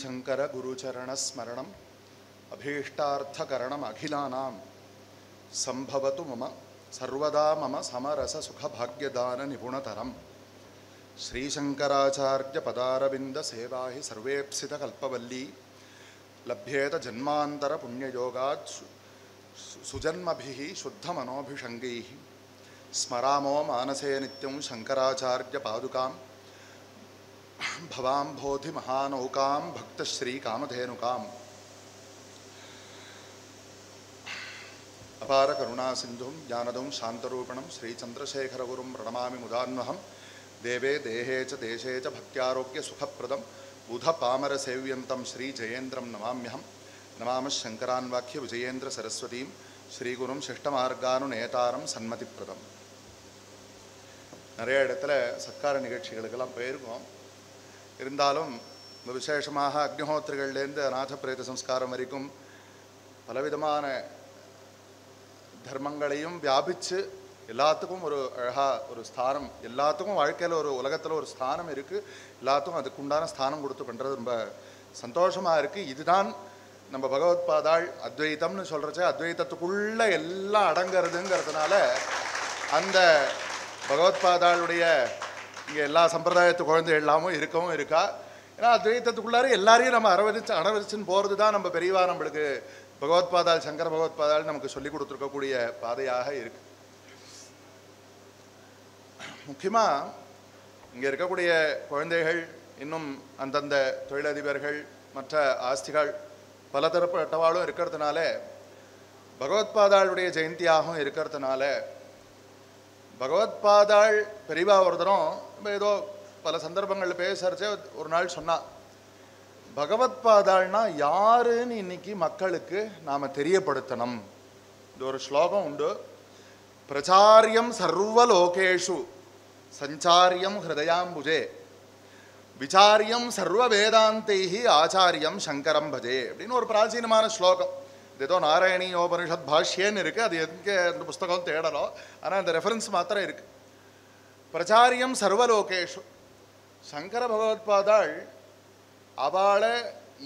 श्रीशंकर गुरुचरणस्मरणम् अभीष्टार्थकरणम् अखिलानां संभवतु मम सर्वदा मम समरस सुखभाग्यदान निपुणतरम् श्रीशंकराचार्य पदारविंद सेवा हि सर्वेप्सित कल्पवल्ली लभ्येत जन्मांतर पुण्ययोगात् सुजन्मभिः शुद्धमनोभिषङ्गैः स्मरामो मानसे नित्यं शंकराचार्य पादुकां भवाम्भोधि महानौकां भक्तश्री कामधेनुकाम् अपार करुणा सिंधुं ज्ञानदं शांतरूपिणं श्रीचंद्रशेखरगुरुं प्रणमामि मुदान्वहं देवे देहे च देशे च भक्त्यारोग्य सुखप्रदं बुधपामर सेव्यन्तं श्री जयेन्द्रं नमाम्यहं नमामः शंकरान्वाख्य विजयेन्द्र सरस्वतीं श्रीगुरुं शिष्टमार्गानुनेतारं सन्मतिप्रदम् நிறைய இடத்துல சத்கார நிகழ்ச்சிகளுக்கெல்லாம் போயிருக்கோம். இருந்தாலும் விசேஷமாக அக்னிஹோத்திரிகள்லேருந்து அநாத பிரேத சம்ஸ்காரம் வரைக்கும் பலவிதமான தர்மங்களையும் வியாபித்து எல்லாத்துக்கும் ஒரு அழகாக ஒரு ஸ்தானம், எல்லாத்துக்கும் வாழ்க்கையில் ஒரு உலகத்தில் ஒரு ஸ்தானம் இருக்குது. எல்லாத்துக்கும் அதுக்குண்டான ஸ்தானம் கொடுத்து பண்ணுறது ரொம்ப சந்தோஷமாக இருக்குது. இதுதான் நம்ம பகவத்பாதாள் அத்வைத்தம்னு சொல்கிறச்சே அத்வைத்தத்துக்குள்ளே எல்லாம் அடங்கிறதுங்கிறதுனால அந்த பகவத்பாதாளுடைய இங்கே எல்லா சம்பிரதாயத்து குழந்தை எல்லாமும் இருக்கவும் இருக்கா. ஏன்னா அத்வைத்தத்துக்குள்ளார எல்லாரையும் நம்ம அனுவதிச்சுன்னு போகிறது தான் நம்ம பெரியவா நம்மளுக்கு பகவத்பாதாள் சங்கர பகவத்பாதாள் நமக்கு சொல்லி கொடுத்துருக்கக்கூடிய பாதையாக இருக்கு. முக்கியமாக இங்கே இருக்கக்கூடிய குழந்தைகள் இன்னும் அந்தந்த தொழிலதிபர்கள் மற்ற ஆஸ்திகள் பலதரப்பட்டவாளும் இருக்கிறதுனால பகவத்பாதாளுடைய ஜெயந்தியாகவும் இருக்கிறதுனால பகவத்பாதாள் பெரியவா ஒருத்தரும் ஏதோ பல சந்தர்ப்பங்களில் பேசுறச்சே ஒரு நாள் சொன்னா, பகவத்பாதாள்னா யாருன்னு இன்னைக்கு மக்களுக்கு நாம் தெரியப்படுத்தணும். இது ஒரு ஸ்லோகம் உண்டு. பிரச்சாரியம் சர்வலோகேஷு சஞ்சாரியம் ஹிருதயாம்புஜே விசாரியம் சர்வ வேதாந்தைஹி ஆச்சாரியம் சங்கரம் பஜே அப்படின்னு ஒரு பிராச்சீனமான ஸ்லோகம். இது ஏதோ நாராயணியோபனிஷத் பாஷ்யன்னு இருக்குது. அது எங்கே அந்த புஸ்தகம் தேடலாம், ஆனால் அந்த ரெஃபரன்ஸ் மாத்திரம் இருக்குது. பிரச்சாரியம் சர்வலோகேஷு சங்கர பகவத்பாதாள் அவளை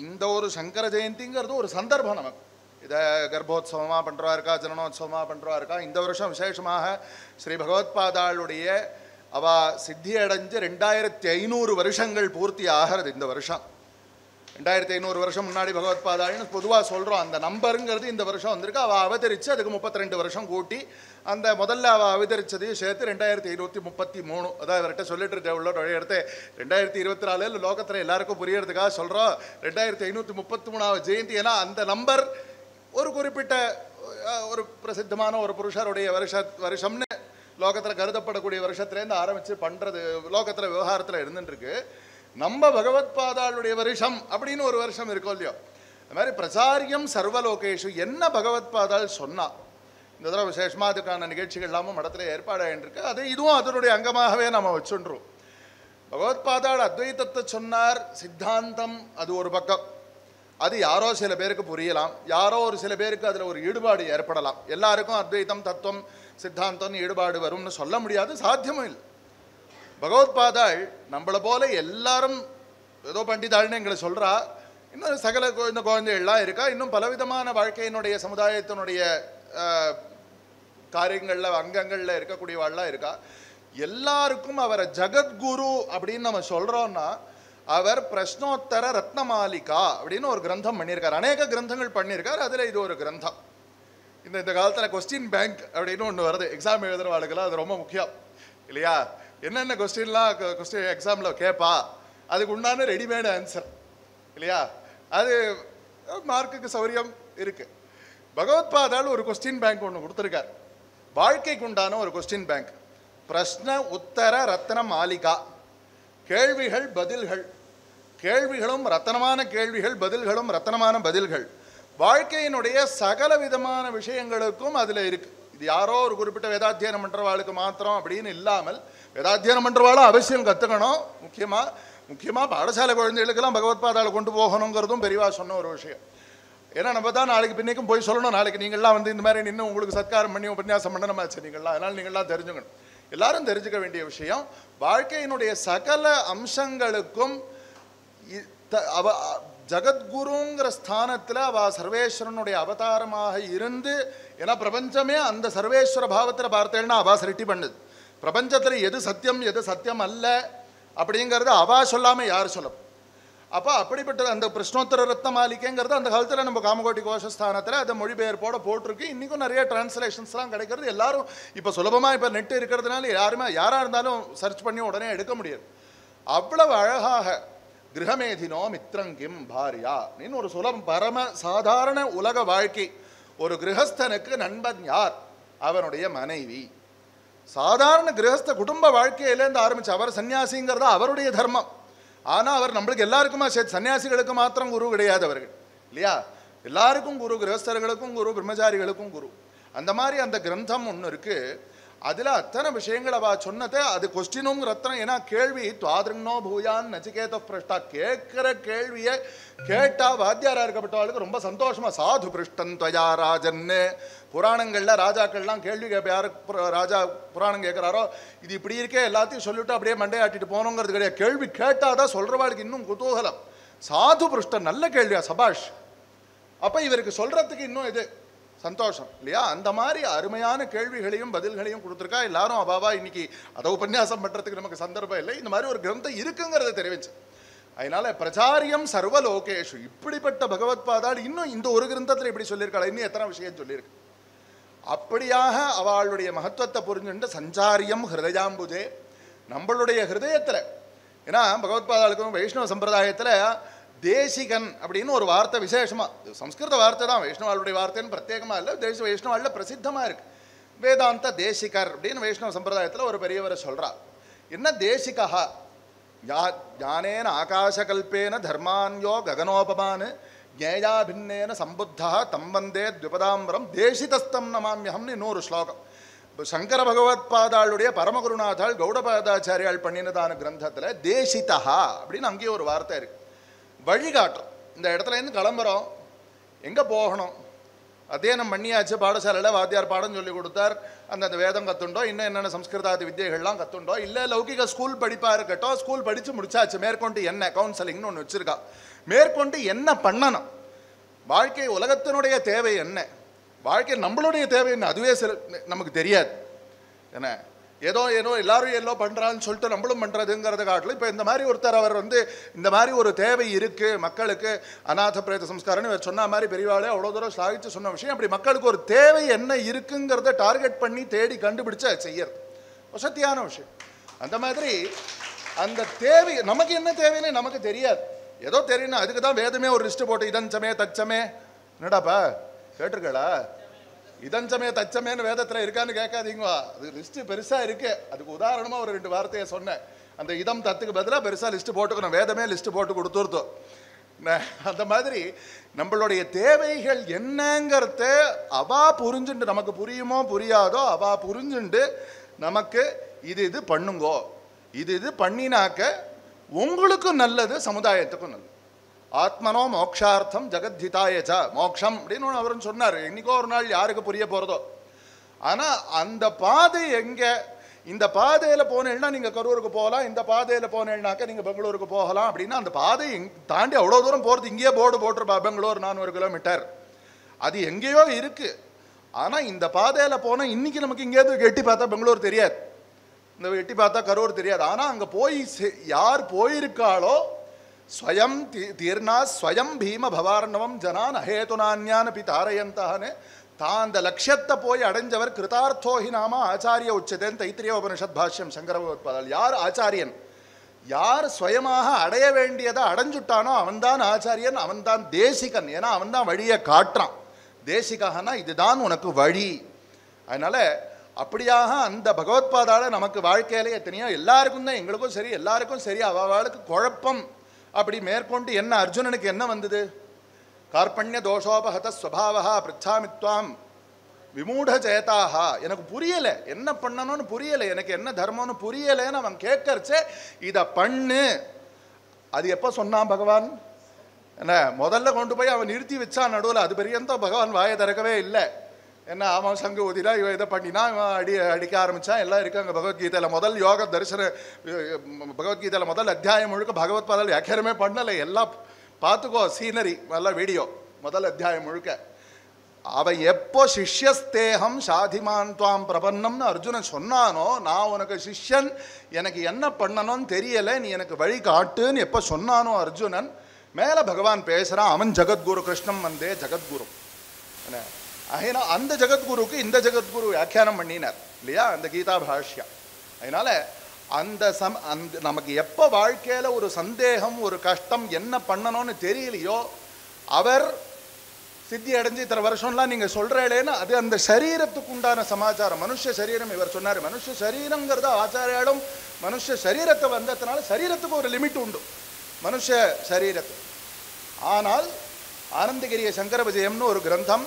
இந்த ஒரு சங்கர ஜெயந்திங்கிறது ஒரு சந்தர்ப்பம் நமக்கு. இதை கர்ப்போத்சவமாக பண்ணுறவா இருக்கா, ஜனனோத்சவமாக பண்ணுறவா இருக்கா. இந்த வருஷம் விசேஷமாக ஸ்ரீ பகவத்பாதாளுடைய அவ சித்தி அடைஞ்சு 2500 வருஷங்கள் பூர்த்தி ஆகிறது இந்த வருஷம். 2500 வருஷம் முன்னாடி பகவத்பாதாள்னு பொதுவாக சொல்கிறோம். அந்த நம்பருங்கிறது இந்த வருஷம் வந்திருக்கு. அவள் அவதரித்து அதுக்கு 32 வருஷம் கூட்டி அந்த முதல்ல அவள் அவதரித்ததையும் சேர்த்து 2533. அதான் இவர்கிட்ட சொல்லிட்டு இருக்க உள்ள எடுத்து 2024 லோகத்தில் எல்லாருக்கும் புரியறதுக்காக சொல்கிறோம். 2533 ஜெயந்தி. ஏன்னா அந்த நம்பர் ஒரு குறிப்பிட்ட ஒரு பிரசித்தமான ஒரு புருஷருடைய வருஷம்னு லோகத்தில் கருதப்படக்கூடிய வருஷத்துலேருந்து ஆரம்பித்து பண்ணுறது லோகத்தில் விவகாரத்தில் இருந்துட்டுருக்கு. நம்ம பகவத்பாதாளுடைய வருஷம் அப்படின்னு ஒரு வருஷம் இருக்கோம் இல்லையோ, அது மாதிரி பிரச்சாரியம் சர்வலோகேஷு என்ன பகவத்பாதாள் சொன்னா. இந்த தடவை விசேஷமாக அதுக்கான நிகழ்ச்சிகள் எல்லாமும் மடத்தில் ஏற்பாடாயிருக்கு. அது இதுவும் அதனுடைய அங்கமாகவே நம்ம வச்சுன்றோம். பகவத்பாதாள் அத்வைத்தத்தை சொன்னார், சித்தாந்தம் அது ஒரு பக்கம். அது யாரோ சில பேருக்கு புரியலாம், யாரோ ஒரு சில பேருக்கு அதில் ஒரு ஈடுபாடு ஏற்படலாம். எல்லாருக்கும் அத்வைத்தம் தத்துவம் சித்தாந்தம் ஈடுபாடு வரும்னு சொல்ல முடியாது, சாத்தியமும் இல்லை. பகவத்பாதாள் நம்மளை போல எல்லாரும் ஏதோ பண்டிதாள்னு எங்களை சொல்கிறா. இன்னும் சகல இந்த குழந்தைகள்லாம் இருக்கா. இன்னும் பலவிதமான வாழ்க்கையினுடைய சமுதாயத்தினுடைய காரியங்களில் அங்கங்களில் இருக்கக்கூடியவாள்லாம் இருக்கா. எல்லாருக்கும் அவரை ஜகத்குரு அப்படின்னு நம்ம சொல்கிறோன்னா அவர் பிரஷ்னோத்தர ரத்னமாலிகா அப்படின்னு ஒரு கிரந்தம் பண்ணியிருக்கார். அநேக கிரந்தங்கள் பண்ணியிருக்கார். அதில் இது ஒரு கிரந்தம். இந்த காலத்தில் கொஸ்டின் பேங்க் அப்படின்னு ஒன்று வருது. எக்ஸாம் எழுதுகிறவாளுக்கெல்லாம் அது ரொம்ப முக்கியம் இல்லையா? என்னென்ன கொஸ்டின் எக்ஸாமில் கேட்பா, அதுக்கு உண்டான ரெடிமேட் ஆன்சர் இல்லையா? அது மார்க்குக்கு சௌரியம் இருக்குது. பகவத்பாதாள் ஒரு கொஸ்டின் பேங்க் ஒன்று கொடுத்துருக்கார். வாழ்க்கைக்கு உண்டான ஒரு கொஸ்டின் பேங்க். பிரஷ்ன உத்தர ரத்ன மாலிகா. கேள்விகள் பதில்கள், கேள்விகளும் ரத்தனமான கேள்விகள், பதில்களும் ரத்தனமான பதில்கள். வாழ்க்கையினுடைய சகல விதமான விஷயங்களுக்கும் அதில் இருக்குது. இது யாரோ ஒரு குறிப்பிட்ட வேதாத்தியனம் பண்ணுறவாளுக்கு மாத்திரம் அப்படின்னு இல்லாமல் வேதாத்தியனம் பண்ணுறவாளும் அவசியம் கற்றுக்கணும். முக்கியமாக பாடசாலை குழந்தைகளுக்கெல்லாம் பகவத்பாதாளை கொண்டு போகணுங்கிறதும் பெரியவா சொன்ன ஒரு விஷயம். ஏன்னா நம்ம தான் நாளைக்கு பின்னைக்கும் போய் சொல்லணும். நாளைக்கு நீங்கள்லாம் வந்து இந்த மாதிரி நின்று உங்களுக்கு சத்காரம் பண்ணி உபன்யாசம் பண்ணணுமாச்சு நீங்கள்லாம். அதனால் நீங்கள்லாம் தெரிஞ்சுக்கணும். எல்லாரும் தெரிஞ்சுக்க வேண்டிய விஷயம். வாழ்க்கையினுடைய சகல அம்சங்களுக்கும் ஜகத்குருங்கிற ஸ்தானத்தில் அவள் சர்வேஸ்வரனுடைய அவதாரமாக இருந்து, ஏன்னா பிரபஞ்சமே அந்த சர்வேஸ்வர பாவத்தில் பார்த்தேன்னா அவள் சிருஷ்டி பண்ணுது. பிரபஞ்சத்தில் எது சத்தியம் எது சத்தியம் அல்ல அப்படிங்கிறது அவள் சொல்லாமல் யார் சொல்லும்? அப்போ அப்படிப்பட்ட அந்த பிரஷ்னோத்தர ரத்ன மாளிகைங்கிறது அந்த காலத்தில் நம்ம காமகோட்டி கோஷஸ்தானத்தில் அதை மொழிபெயர்ப்போட போட்டிருக்கு. இன்றைக்கும் நிறைய டிரான்ஸ்லேஷன்ஸ்லாம் கிடைக்கிறது. எல்லாரும் இப்போ சுலபமாக இப்போ நெட்டு இருக்கிறதுனால யாராக இருந்தாலும் சர்ச் பண்ணி உடனே எடுக்க முடியாது. அவ்வளவு அழகாக கிரகமேதினோ மித்ரங்கிம் பாரியா அப்படின்னு ஒரு பரம சாதாரண உலக வாழ்க்கை. ஒரு கிரகஸ்தனுக்கு நண்பன் யார்? அவனுடைய மனைவி. சாதாரண கிரகஸ்த குடும்ப வாழ்க்கையிலேருந்து ஆரம்பிச்சு, அவர் சன்னியாசிங்கிறதா அவருடைய தர்மம். ஆனால் அவர் நம்மளுக்கு எல்லாருக்குமா சேர்த்து, சன்னியாசிகளுக்கு மாத்திரம் குரு கிடையாது அவர்கள் இல்லையா? எல்லாருக்கும் குரு, கிரகஸ்தர்களுக்கும் குரு, பிரம்மச்சாரிகளுக்கும் குரு. அந்த மாதிரி அந்த கிரந்தம் ஒன்று இருக்குது. அதில் அத்தனை விஷயங்கள் அவள் சொன்னதை அது கொஸ்டினும் ரத்னம். ஏன்னா கேள்வி துவாதிருண்ணோ பூயான் நச்சிகேத பிரஷ்டா, கேட்குற கேள்வியை கேட்டால் வாத்தியாராக இருக்கப்பட்டவளுக்கு ரொம்ப சந்தோஷமாக சாது பிருஷ்டன் துவயா ராஜன்னு. புராணங்களில் ராஜாக்கள்லாம் கேள்வி யார் ராஜா புராணம் கேட்குறாரோ இது இப்படி இருக்கே எல்லாத்தையும் சொல்லிவிட்டு அப்படியே மண்டையாட்டிட்டு போனோங்கிறது கிடையாது. கேள்வி கேட்டால் தான் சொல்கிறவாளுக்கு இன்னும் குதூகலம். சாது பிருஷ்டன் நல்ல கேள்வியா சபாஷ், அப்போ இவருக்கு சொல்கிறதுக்கு இன்னும் இது சந்தோஷம் இல்லையா? அந்த மாதிரி அருமையான கேள்விகளையும் பதில்களையும் கொடுத்துருக்கா. எல்லாரும் அபாவா இன்னைக்கு அதை உபன்யாசம் பண்ணுறதுக்கு நமக்கு சந்தர்ப்பம் இல்லை. இந்த மாதிரி ஒரு கிரந்தம் இருக்குங்கிறத தெரிவிச்சு. அதனால பிரச்சாரியம் சர்வலோகேஷு, இப்படிப்பட்ட பகவத் பாதாள் இன்னும் இந்த ஒரு கிரந்தத்தில் இப்படி சொல்லியிருக்காள். இன்னும் எத்தனை விஷயம் சொல்லியிருக்கு. அப்படியாக அவளுடைய மகத்துவத்தை புரிஞ்சுட்டு சஞ்சாரியம் ஹிருதயாம்புஜே, நம்மளுடைய ஹிருதயத்தில். ஏன்னா பகவத் பாதாளுக்கும் வைஷ்ணவ சம்பிரதாயத்தில் தேசிகன் அப்படின்னு ஒரு வார்த்தை விசேஷமாக, சம்ஸ்கிருத வார்த்தை தான், வைஷ்ணவாளுடைய வார்த்தைன்னு பிரத்யேகமாக இல்லை, வைஷ்ணவாளில் பிரசித்தமாக இருக்குது. வேதாந்த தேசிகர் அப்படின்னு வைஷ்ணவ சம்பிரதாயத்தில் ஒரு பெரியவரை சொல்கிறா. என்ன தேசிகா? ஞானேன ஆகாசகல்பேன தர்மான்யோ ககனோபமான் ஜேயாபின்னேன சம்புத்தா தம் வந்தே த்விபதாம்பரம் தேசிதஸ்தம் நமாமியம்னு இன்னொரு ஸ்லோகம். சங்கர பகவத் பாதாளுடைய பரமகுருநாதாள் கௌடபாதாச்சாரியால் பண்ணினதான கிரந்தத்தில் தேசிதா அப்படின்னு அங்கேயே ஒரு வார்த்தை இருக்குது. வழிகாட்டும். இந்த இடத்துலேருந்து கிளம்புறோம், எங்கே போகணும், அத்தியனம் பண்ணியாச்சு, பாடசாலையில் வாத்தியார் பாடம் சொல்லி கொடுத்தார், அந்த வேதம் கற்றுண்டோ, இன்னும் என்னென்ன சம்ஸ்கிருதாதி வித்தியைகள்லாம் கற்றுண்டோ, இல்லை லௌகிக ஸ்கூல் படிப்பாக இருக்கட்டும், ஸ்கூல் படித்து முடிச்சாச்சு, மேற்கொண்டு என்ன கவுன்சிலிங்னு ஒன்று வச்சுருக்கா. மேற்கொண்டு என்ன பண்ணணும், வாழ்க்கை உலகத்தினுடைய தேவை என்ன, வாழ்க்கை நம்மளுடைய தேவை என்ன, அதுவே நமக்கு தெரியாது. என்ன ஏதோ எல்லாரும் ஏதோ பண்ணுறான்னு சொல்லிட்டு நம்மளும் பண்ணுறதுங்கிறத காட்டிலும் இப்போ இந்த மாதிரி ஒருத்தர் அவர் இந்த மாதிரி ஒரு தேவை இருக்குது மக்களுக்கு, அநாத பிரேத சம்ஸ்காரம்னு இவர் சொன்ன மாதிரி பெரியவாளே அவ்வளோ தூரம் சாதித்து சொன்ன விஷயம். அப்படி மக்களுக்கு ஒரு தேவை என்ன இருக்குங்கிறத டார்கெட் பண்ணி தேடி கண்டுபிடிச்சு அதை செய்யறது வசதியான விஷயம். அந்த மாதிரி அந்த தேவை நமக்கு என்ன தேவைன்னு நமக்கு தெரியாது, ஏதோ தெரியணும். அதுக்கு தான் வேதமே ஒரு லிஸ்ட்டு போட்டு இதஞ்சமே தச்சமே, என்னடாப்பா கேட்டிருக்கா? இதஞ்சமே தச்சமேன்னு வேதத்தில் இருக்கான்னு கேட்காதீங்க, அது லிஸ்ட்டு பெருசாக இருக்கு. அதுக்கு உதாரணமாக ஒரு 2 வார்த்தையை சொன்னேன். அந்த இதம் தத்துக்கு பதிலாக பெருசாக லிஸ்ட்டு போட்டுக்கணும், வேதமே லிஸ்ட்டு போட்டு கொடுத்துருத்தோம். அந்த மாதிரி நம்மளுடைய தேவைகள் என்னங்கிறத அவா புரிஞ்சுண்டு, நமக்கு புரியுமோ புரியாதோ அவா புரிஞ்சுண்டு நமக்கு இது பண்ணுங்கோ, இது பண்ணினாக்க உங்களுக்கும் நல்லது, சமுதாயத்துக்கும் நல்லது. ஆத்மனோ மோக்ஷார்த்தம் ஜெகத்ஹிதாயச்ச மோக்ஷம் அப்படின்னு அவரும் சொன்னார். இன்னைக்கோ ஒரு நாள் யாருக்கு புரிய போகிறதோ. ஆனால் அந்த பாதை எங்கே, இந்த பாதையில் போனேன்னா நீங்கள் கரூருக்கு போகலாம், இந்த பாதையில் போனேன்னாக்க நீங்கள் பெங்களூருக்கு போகலாம் அப்படின்னா அந்த பாதை தாண்டி அவ்வளோ தூரம் போகிறது. இங்கேயே போர்டு போட்டிருப்பா பெங்களூர் 400 கிலோமீட்டர், அது எங்கேயோ இருக்குது. ஆனால் இந்த பாதையில் போனால் இன்றைக்கி நமக்கு இங்கேருந்து எட்டி பார்த்தா பெங்களூர் தெரியாது, இந்த எட்டி பார்த்தா கரூர் தெரியாது. ஆனால் அங்கே போய் யார் போயிருக்காளோ ஸ்வயம் தீர்ணா ஸ்வயம் பீம பவார்ணவம் ஜனான் அஹேதுனான்யான் அப்படி தாரயந்தான்னு தான் அந்த லட்சியத்தை போய் அடைஞ்சவர் கிருதார்த்தோஹி நாம ஆச்சாரிய உச்சதேன் தைத்திரிய உபனிஷத் பாஷ்யம் சங்கர பகவத்பாதால். யார் ஆச்சாரியன், யார் ஸ்வயமாக அடைய வேண்டியதை அடைஞ்சுட்டானோ அவன்தான் ஆச்சாரியன், அவன்தான் தேசிகன். ஏன்னா அவன்தான் வழியை காட்டுறான். தேசிகனா இதுதான் உனக்கு வழி. அதனால அப்படியாக அந்த பகவத்பாதால நமக்கு வாழ்க்கையில எத்தனையோ எல்லாருக்கும் தான், எங்களுக்கும் சரி எல்லாருக்கும் சரி அவளுக்கு குழப்பம். அப்படி மேற்கொண்டு என்ன அர்ஜுனனுக்கு என்ன வந்தது? கார்பண்ய தோஷோபஹத ஸ்வபாவா பிருச்சாமித்வாம் விமூட சேதாக, எனக்கு புரியலை, என்ன பண்ணணும்னு புரியலை, எனக்கு என்ன தர்மம்னு புரியலைன்னு அவன் கேட்கறச்சே இதை பண்ணு. அது எப்போ சொன்னான் பகவான்? என்ன முதல்ல கொண்டு போய் அவன் நிறுத்தி வச்சான் நடுவில். அது பெரியந்த பகவான் வாயை திறக்கவே இல்லை. என்ன அவன் சங்கு ஊதினா இவன் இதை பண்ணினா இவன் அடிக்க ஆரம்பித்தான். எல்லாம் இருக்காங்க பகவத்கீதையில். முதல் யோக தரிசன பகவத்கீதையில் முதல் அத்தியாயம் முழுக்க பகவத் பாதால் வியாக்கியானமே பண்ணலை, எல்லாம் பார்த்துக்கோ சீனரி நல்ல வீடியோ முதல் அத்தியாயம் முழுக்க. அவ எப்போ சிஷ்யஸ்தேகம் சாதிமான் துவாம் பிரபன்னம்னு அர்ஜுனன் சொன்னானோ, நான் உனக்கு சிஷ்யன், எனக்கு என்ன பண்ணணும்னு தெரியலை, நீ எனக்கு வழி காட்டுன்னு எப்போ சொன்னானோ அர்ஜுனன், மேலே பகவான் பேசுகிறான். அவன் ஜகத்குரு, கிருஷ்ணம் வந்தே ஜகத்குரு. ஏன்னா அந்த ஜகத்குருக்கு இந்த ஜகத்குரு வியாக்கியானம் பண்ணினார் இல்லையா, அந்த கீதா பாஷ்யா. அதனால அந்த நமக்கு எப்போ வாழ்க்கையில் ஒரு சந்தேகம், ஒரு கஷ்டம், என்ன பண்ணணும்னு தெரியலையோ, அவர் சித்தி அடைஞ்சு இத்தனை வருஷம்லாம் நீங்கள் சொல்கிறேன்னு அது அந்த சரீரத்துக்கு உண்டான சமாச்சாரம். மனுஷ சரீரம் இவர் சொன்னார், மனுஷ சரீரங்கிறத ஆச்சாரியாலும் மனுஷ சரீரத்தை வந்ததுனால சரீரத்துக்கு ஒரு லிமிட் உண்டு மனுஷ சரீரத்துக்கு. ஆனால் ஆனந்தகிரிய சங்கர விஜயம்னு ஒரு கிரந்தம்,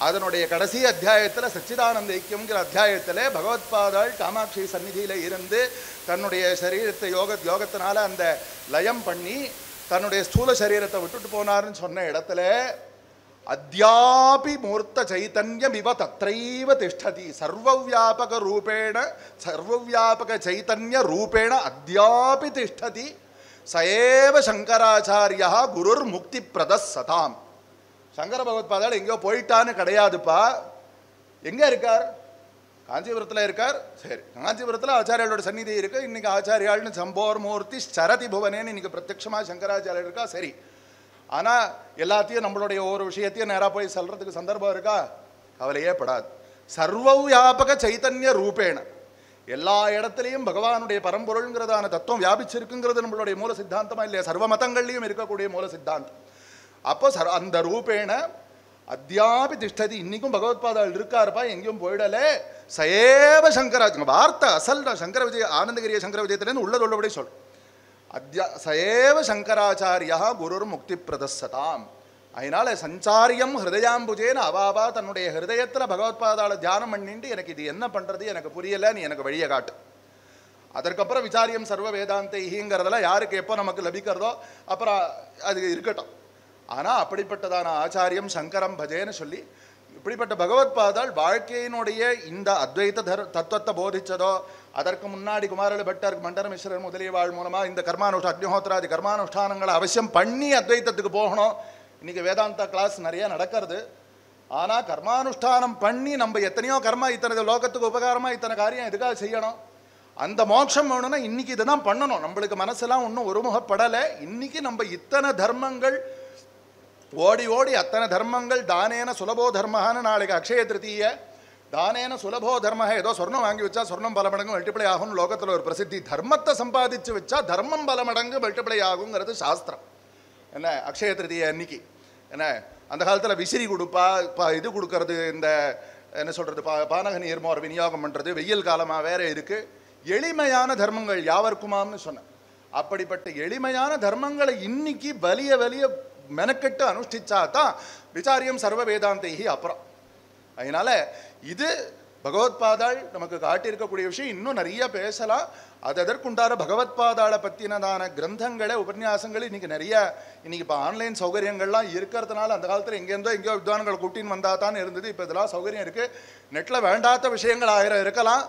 அதனுடைய கடைசி அத்தியாயத்தில் சச்சிதானந்த ஐக்கியம்ங்கிற அத்தியாயத்தில் பகவத்பாதாள் காமாட்சி சந்நிதியில் இருந்து தன்னுடைய சரீரத்தை யோகத்தினால அந்த லயம் பண்ணி தன்னுடைய ஸ்தூல சரீரத்தை விட்டுட்டு போனார்னு சொன்ன இடத்துல அத்யாபி மூர்த்த சைத்தன்யம் இவ தத்ரைவ திஷ்டதி சர்வவியாபக ரூபேண சர்வவியாபக சைத்தன்ய ரூபேண அத்யாபி திஷ்டதி சயேவ சங்கராச்சாரியா குருர் முக்தி பிரதசதாம். சங்கர பகவத்பாதாள் எங்கேயோ போயிட்டான்னு கிடையாதுப்பா. எங்கே இருக்கார்? காஞ்சிபுரத்தில் இருக்கார். சரி, காஞ்சிபுரத்தில் ஆச்சாரியாளோட சந்நிதி இருக்குது. இன்றைக்கி ஆச்சாரியாள்னு சம்போர் மூர்த்தி சரதி புவனேன்னு இன்றைக்கி பிரத்யட்சமாக சங்கராச்சாரியர் இருக்கா. சரி, ஆனால் எல்லாத்தையும் நம்மளுடைய ஒரு விஷயத்தையும் நேராக போய் சொல்கிறதுக்கு சந்தர்ப்பம் இருக்கா? கவலையே படாது. சர்வவியாபக சைத்தன்ய ரூபேண எல்லா இடத்துலையும் பகவானுடைய பரம்பொருள்ங்கிறதான தத்துவம் வியாபிச்சிருக்குங்கிறது நம்மளுடைய மூல சித்தாந்தமாக இல்லையா, சர்வ மதங்கள்லையும் இருக்கக்கூடிய மூல சித்தாந்தம். அப்போ அந்த ரூபேண அத்தியாபி திஷ்டதி, இன்னைக்கும் பகவத்பாதாள் இருக்காருப்பா, எங்கேயும் போயிடலே. சயேவ சங்கராச்சாரிய வார்த்தை அசல் சங்கர விஜய ஆனந்தகிரிய சங்கர விஜயத்திலேருந்து உள்ளபடி சொல். சயேவ சங்கராச்சாரியா குருர் முக்தி பிரதசதாம். அதனால சஞ்சாரியம் ஹிருதயாம்புஜேன்னு அவாவா தன்னுடைய ஹிருதயத்தில் பகவத்பாதாளை தியானம் பண்ணிட்டு எனக்கு இது என்ன பண்ணுறது, எனக்கு புரியலை, நீ எனக்கு வழியை காட்டு. அதற்கப்புறம் விசாரியம் சர்வ வேதாந்தைங்கிறதெல்லாம் யாருக்கு எப்போ நமக்கு லபிக்கிறதோ அப்புறம் அது இருக்கட்டும். ஆனால் அப்படிப்பட்டதான ஆச்சாரியம் சங்கரம் பஜேன்னு சொல்லி இப்படிப்பட்ட பகவத்பாதாள் வாழ்க்கையினுடைய இந்த அத்வைத தத்துவத்தை போதிச்சதோ, அதற்கு முன்னாடி குமாரல பட்டர் மண்டன மிஸ்ரர் முதலியவாள் மூலமாக இந்த அக்னிஹோத்திராதி கர்மானுஷ்டானங்களை அவசியம் பண்ணி அத்வைத்தத்துக்கு போகணும். இன்றைக்கி வேதாந்தா கிளாஸ் நிறைய நடக்கிறது. ஆனால் கர்மானுஷ்டானம் பண்ணி நம்ம எத்தனையோ கர்மா இத்தனை லோகத்துக்கு உபகாரமாக இத்தனை காரியம் எதுக்காக செய்யணும்? அந்த மோட்சம் வேணும்னா இன்றைக்கி இதை தான் பண்ணணும். நம்மளுக்கு மனசெல்லாம் ஒன்றும் ஒருமுகப்படலை. இன்றைக்கி நம்ம இத்தனை தர்மங்கள் ஓடி ஓடி அத்தனை தர்மங்கள் தானேன சுலபோ தர்மஹான்னு நாளைக்கு அக்ஷய திருத்தீய தானேன சுலபோ தர்ம, ஏதோ சொர்ணம் வாங்கி வச்சா சொர்ணம் பல மடங்கு மல்டிப்ளை ஆகும்னு லோகத்தில் ஒரு பிரசித்தி. தர்மத்தை சம்பாதிச்சு வச்சா தர்மம் பல மடங்கு மல்டிப்ளை ஆகுங்கிறது சாஸ்திரம். என்ன அக்ஷய திருத்தீய அன்னைக்கு என்ன அந்த காலத்தில் விசிறி கொடுப்பா, இது கொடுக்கறது, இந்த என்ன சொல்கிறது, பானக நீர்மோர் விநியோகம் பண்ணுறது, வெயில் காலமாக வேற இருக்குது. எளிமையான தர்மங்கள் யாவருக்குமாம்னு சொன்னேன். அப்படிப்பட்ட எளிமையான தர்மங்களை இன்னைக்கு வலிய மெனக்கெட்டு அனுஷ்டிச்சா தான் விசாரியம் சர்வ வேதாந்தைகி அப்புறம். அதனால இது பகவத்பாதாள் நமக்கு காட்டியிருக்கக்கூடிய விஷயம். இன்னும் நிறைய பேசலாம். அதற்குண்டான பகவத்பாதாளை பற்றினதான கிரந்தங்களை உபன்யாசங்கள் இன்றைக்கி நிறைய இப்போ ஆன்லைன் சௌகரியங்கள்லாம் இருக்கிறதுனால அந்த காலத்தில் எங்கேயோ வித்வான்களை கூட்டின்னு வந்தால் தான் இருந்தது. இப்போ இதெல்லாம் சௌகரியம் இருக்குது. நெட்டில் வேண்டாத விஷயங்கள் 1000 இருக்கலாம்,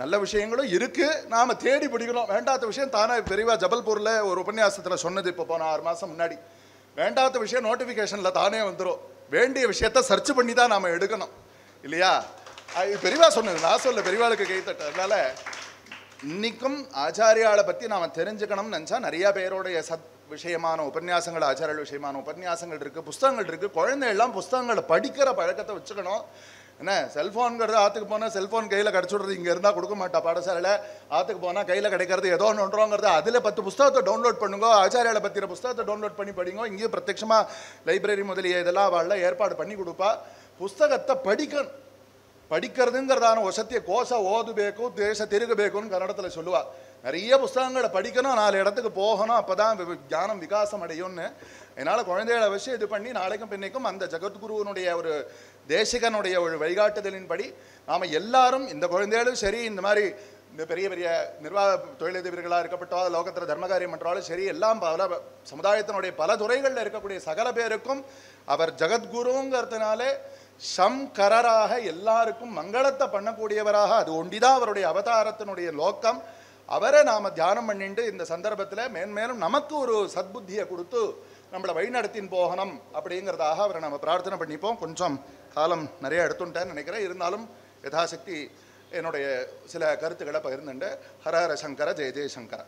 நல்ல விஷயங்களும் இருக்குது. நாம் தேடி பிடிக்கணும். வேண்டாத விஷயம் தானே பெரியவா ஜபல்பூரில் ஒரு உபன்யாசத்தில் சொன்னது இப்போ போன 6 மாதம் முன்னாடி. வேண்டாத விஷயம் நோட்டிஃபிகேஷனில் தானே வந்துடும். வேண்டிய விஷயத்தை சர்ச் பண்ணி தான் நாம் எடுக்கணும் இல்லையா? பெரியவா சொன்னது, நான் சொல்ல பெரியவாளுக்கு கைத்தட்ட. அதனால் இன்றைக்கும் ஆச்சாரியாளை பற்றி நாம் தெரிஞ்சுக்கணும்னு நினச்சா நிறையா பேருடைய விஷயமான உபன்யாசங்கள், ஆச்சாரியால் விஷயமான உபன்யாசங்கள் இருக்குது, புஸ்தகங்கள் இருக்குது. குழந்தைகள்லாம் புஸ்தகங்களை படிக்கிற பழக்கத்தை வச்சுக்கணும். என்ன செல்ஃபோனுங்கிறது ஆற்றுக்கு போனால் செல்ஃபோன் கையில் கிடச்சி விட்றது, இங்கே இருந்தால் கொடுக்க மாட்டா பாடசாலையில். ஆற்றுக்கு போனால் கையில் கிடைக்கிறது ஏதோ ஒன்றுங்கிறது. அதில் 10 புஸ்தகத்தை டவுன்லோட் பண்ணுங்க, ஆச்சாரியாலை பற்றின புஸ்தகத்தை டவுன்லோட் பண்ணி படிங்க. இங்கேயும் பிரத்யட்சமாக லைப்ரரி முதலிய இதெல்லாம் அவள ஏற்பாடு பண்ணி கொடுப்பா. புஸ்தகத்தை படிக்கணும். படிக்கிறதுங்கிறதான வசத்திய கோஷ ஓதுபேக்கும் தேச திருகபேக்கும்னு கன்னடத்தில் சொல்லுவாள். நிறைய புஸ்தகங்களை படிக்கணும், 4 இடத்துக்கு போகணும், அப்போ தான் ஞானம் விகாசம் அடையும்னு. அதனால் குழந்தைகளை அவசியம் இது பண்ணி நாளைக்கும் பின்னைக்கும் அந்த ஜகத்குருவனுடைய ஒரு தேசிகனுடைய ஒரு வழிகாட்டுதலின்படி நாம் எல்லாரும் இந்த குழந்தைகளும் சரி, இந்த மாதிரி இந்த பெரிய பெரிய நிர்வாக தொழிலதிபர்களாக இருக்கப்பட்டோ லோகத்தில் தர்மகாரியம் பண்ணுறாலும் சரி, எல்லாம் பல சமுதாயத்தினுடைய பல துறைகளில் இருக்கக்கூடிய சகல பேருக்கும் அவர் ஜகத்குருங்கிறதுனாலே சம்கரராக எல்லாருக்கும் மங்களத்தை பண்ணக்கூடியவராக, அது ஒண்டிதான் அவருடைய அவதாரத்தினுடைய நோக்கம். அவரை நாம் தியானம் பண்ணிட்டு இந்த சந்தர்ப்பத்தில் மேன்மேலும் நமக்கு ஒரு சத்புத்தியை கொடுத்து நம்மளை வழிநடத்தின்னு போகணும் அப்படிங்கிறதாக அவரை நம்ம பிரார்த்தனை பண்ணிப்போம். கொஞ்சம் காலம் நிறைய எடுத்துட்டேன்னு நினைக்கிறேன். இருந்தாலும் யதாசக்தி என்னுடைய சில கருத்துக்களை பகிர்ந்துண்டு. ஹர ஹர சங்கர ஜெய ஜெய சங்கர.